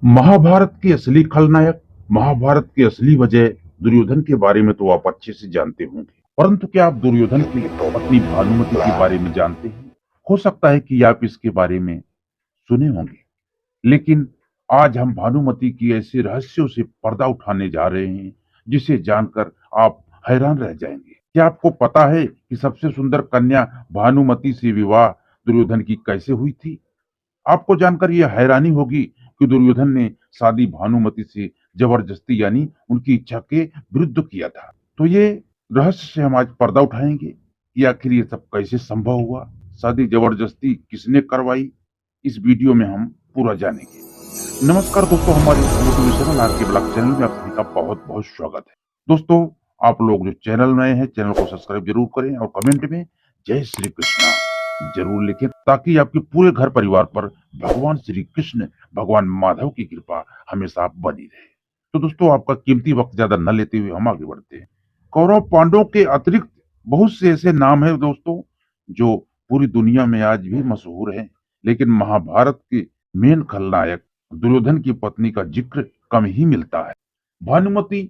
महाभारत की असली खलनायक, महाभारत की असली वजह दुर्योधन के बारे में तो आप अच्छे से जानते होंगे। परंतु क्या आप दुर्योधन की पत्नी भानुमति के बारे में जानते हैं? हो सकता है कि आप इसके बारे में सुने होंगे, लेकिन आज हम भानुमति की ऐसे रहस्यों से पर्दा उठाने जा रहे हैं, जिसे जानकर आप हैरान रह जाएंगे। क्या आपको पता है कि सबसे सुंदर कन्या भानुमति से विवाह दुर्योधन की कैसे हुई थी? आपको जानकर यह हैरानी होगी कि दुर्योधन ने शादी भानुमति से जबरदस्ती यानी उनकी इच्छा के विरुद्ध किया था। तो ये रहस्य से हम आज पर्दा उठाएंगे कि आखिर ये सब कैसे संभव हुआ, शादी जबरदस्ती किसने करवाई। इस वीडियो में हम पूरा जानेंगे। नमस्कार दोस्तों, हमारे इस मोटिवेशनल आर के ब्लॉग चैनल में आप सभी का बहुत बहुत स्वागत है। दोस्तों, आप लोग जो चैनल नए हैं, चैनल को सब्सक्राइब जरूर करें और कमेंट में जय श्री कृष्णा जरूर लिखें, ताकि आपके पूरे घर परिवार पर भगवान श्री कृष्ण, भगवान माधव की कृपा हमेशा बनी रहे। तो दोस्तों, आपका कीमती वक्त ज्यादा न लेते हुए हम आगे बढ़ते हैं। कौरव पांडवों के अतिरिक्त बहुत से ऐसे नाम हैं दोस्तों, जो पूरी दुनिया में आज भी मशहूर हैं, लेकिन महाभारत के मेन खलनायक दुर्योधन की पत्नी का जिक्र कम ही मिलता है। भानुमति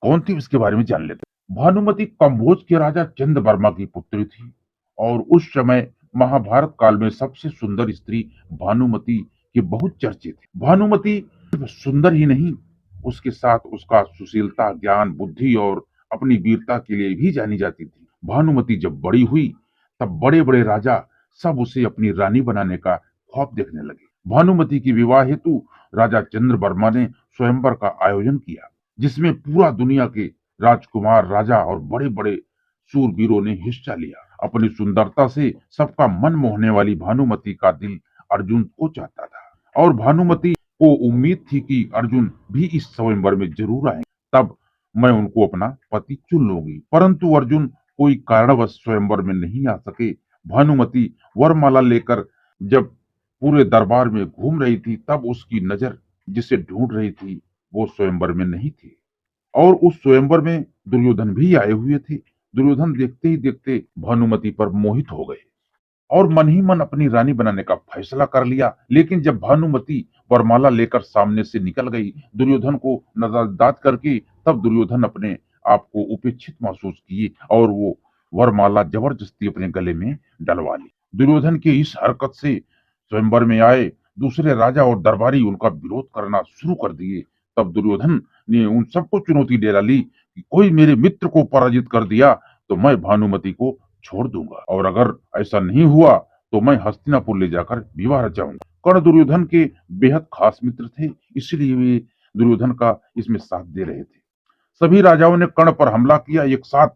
कौन थी, इसके बारे में जान लेते हैं। भानुमति कंभोज के राजा चंद्र वर्मा की पुत्री थी और उस समय महाभारत काल में सबसे सुंदर स्त्री भानुमति की बहुत चर्चित थी। भानुमति सिर्फ सुंदर ही नहीं, उसके साथ उसका सुशीलता, ज्ञान, बुद्धि और अपनी वीरता के लिए भी जानी जाती थी। भानुमति जब बड़ी हुई, तब बड़े बड़े राजा सब उसे अपनी रानी बनाने का ख्वाब देखने लगे। भानुमति की विवाह हेतु राजा चंद्र वर्मा ने स्वयंवर का आयोजन किया, जिसमें पूरा दुनिया के राजकुमार, राजा और बड़े बड़े शूरवीरों ने हिस्सा लिया। अपनी सुंदरता से सबका मन मोहने वाली भानुमति का दिल अर्जुन को चाहता था और भानुमति को उम्मीद थी कि अर्जुन भी इस स्वयंवर में जरूर आएंगे, तब मैं उनको अपना पति चुन लूंगी। परंतु अर्जुन कोई कारणवश स्वयंवर में नहीं आ सके। भानुमति वरमाला लेकर जब पूरे दरबार में घूम रही थी, तब उसकी नजर जिसे ढूंढ रही थी वो स्वयंवर में नहीं थी और उस स्वयंवर में दुर्योधन भी आए हुए थे। दुर्योधन देखते ही देखते भानुमति पर मोहित हो गए और मन ही मन अपनी रानी बनाने का फैसला कर लिया। लेकिन जब भानुमति वरमाला लेकर सामने से निकल गई, दुर्योधन को नजरअंदाज करके, तब दुर्योधन अपने आप को उपेक्षित महसूस किए और वो वरमाला जबरदस्ती अपने गले में डलवा ली। दुर्योधन के इस हरकत से स्वयंवर में आए दूसरे राजा और दरबारी उनका विरोध करना शुरू कर दिए। तब दुर्योधन ने उन सबको चुनौती दे डाली कि कोई मेरे मित्र को पराजित कर दिया तो मैं भानुमति को छोड़ दूंगा, और अगर ऐसा नहीं हुआ तो मैं हस्तिनापुर ले जाकर विवाह रचाऊंगा। कर्ण दुर्योधन के बेहद खास मित्र थे, इसलिए वे दुर्योधन का इसमें साथ दे रहे थे। सभी राजाओं ने कर्ण पर हमला किया एक साथ,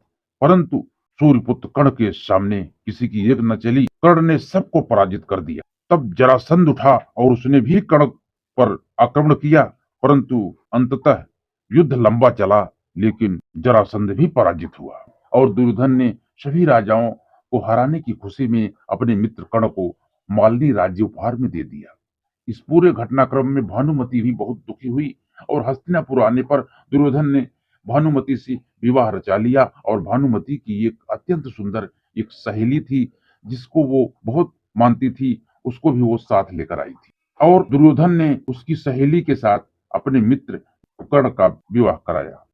परंतु सूर्यपुत्र कर्ण के सामने किसी की एक न चली। कर्ण ने सबको पराजित कर दिया। तब जरासंध उठा और उसने भी कर्ण पर आक्रमण किया, परंतु अंततः युद्ध लंबा चला, लेकिन जरासंध भी पराजित हुआ और दुर्योधन ने सभी राजाओं को हराने की खुशी में अपने मित्र कर्ण को मालनी राज्य उपहार में दे दिया। इस पूरे घटनाक्रम में भानुमति भी बहुत दुखी हुई और हस्तिनापुर आने पर दुर्योधन ने भानुमति से विवाह रचा लिया और भानुमति की एक अत्यंत सुंदर एक सहेली थी, जिसको वो बहुत मानती थी, उसको भी वो साथ लेकर आई थी और दुर्योधन ने उसकी सहेली के साथ अपने मित्र कर्ण का विवाह कराया।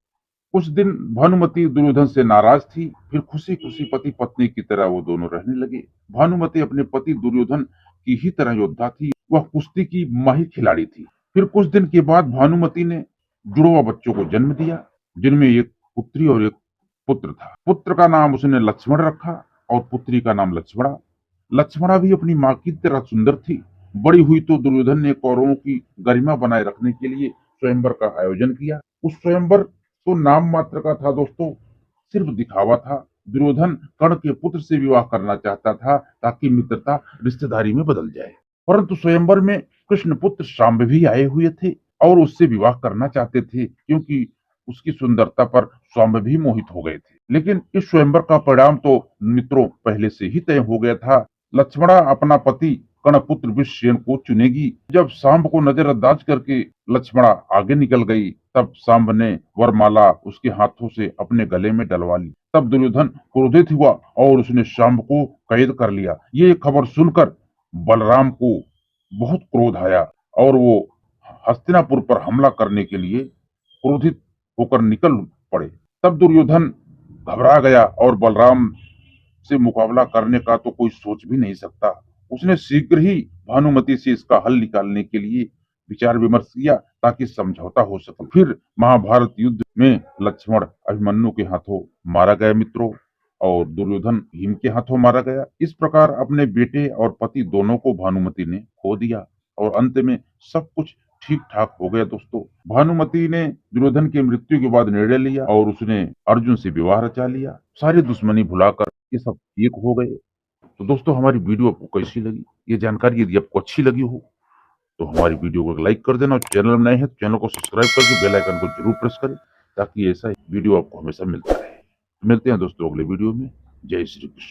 उस दिन भानुमति दुर्योधन से नाराज थी, फिर खुशी खुशी पति पत्नी की तरह वो दोनों रहने लगे। भानुमति अपने पति दुर्योधन की ही तरह योद्धा थी, वह कुश्ती की माहिर खिलाड़ी थी। फिर कुछ दिन के बाद भानुमति ने जुड़वा बच्चों को जन्म दिया, जिनमें एक पुत्री और एक पुत्र था। पुत्र का नाम उसने लक्ष्मण रखा और पुत्री का नाम लक्ष्मणा। लक्ष्मणा भी अपनी माँ की तरह सुंदर थी। बड़ी हुई तो दुर्योधन ने कौरवों की गरिमा बनाए रखने के लिए स्वयंवर का आयोजन किया। उस स्वयंवर तो नाम मात्र का था दोस्तों, सिर्फ दिखावा था। दुर्योधन कर्ण के पुत्र से विवाह करना चाहता था ताकि मित्रता रिश्तेदारी में बदल जाए, परंतु स्वयंवर में कृष्ण पुत्र शांब भी आए हुए थे और उससे विवाह करना चाहते थे, क्योंकि उसकी सुंदरता पर स्वाम्ब भी मोहित हो गए थे। लेकिन इस स्वयंवर का परिणाम तो मित्रों पहले से ही तय हो गया था। लक्ष्मणा अपना पति कर्णपुत्र विश्वसेन को चुनेगी। जब सांब को नजरअंदाज करके लक्ष्मणा आगे निकल गई, तब सांब ने वरमाला उसके हाथों से अपने गले में डलवा ली। तब दुर्योधन क्रोधित हुआ और उसने सांब को कैद कर लिया। ये खबर सुनकर बलराम को बहुत क्रोध आया और वो हस्तिनापुर पर हमला करने के लिए क्रोधित होकर निकल पड़े। तब दुर्योधन घबरा गया और बलराम से मुकाबला करने का तो कोई सोच भी नहीं सकता। उसने शीघ्र ही भानुमति से इसका हल निकालने के लिए विचार विमर्श किया ताकि समझौता हो सके। फिर महाभारत युद्ध में लक्ष्मण अभिमन्यु के हाथों मारा गया मित्रों, और दुर्योधन भीम के हाथों मारा गया। इस प्रकार अपने बेटे और पति दोनों को भानुमति ने खो दिया और अंत में सब कुछ ठीक ठाक हो गया दोस्तों। भानुमति ने दुर्योधन की मृत्यु के बाद निर्णय लिया और उसने अर्जुन से विवाह रचा लिया। सारी दुश्मनी भुलाकर ये सब एक हो गए। तो दोस्तों हमारी वीडियो आपको कैसी लगी, ये जानकारी यदि आपको अच्छी लगी हो तो हमारी वीडियो को लाइक कर देना, और चैनल में नए हैं तो चैनल को सब्सक्राइब करके बेल आइकन को जरूर प्रेस करें ताकि ऐसा वीडियो आपको हमेशा मिलता रहे। मिलते हैं दोस्तों अगले वीडियो में। जय श्री कृष्ण।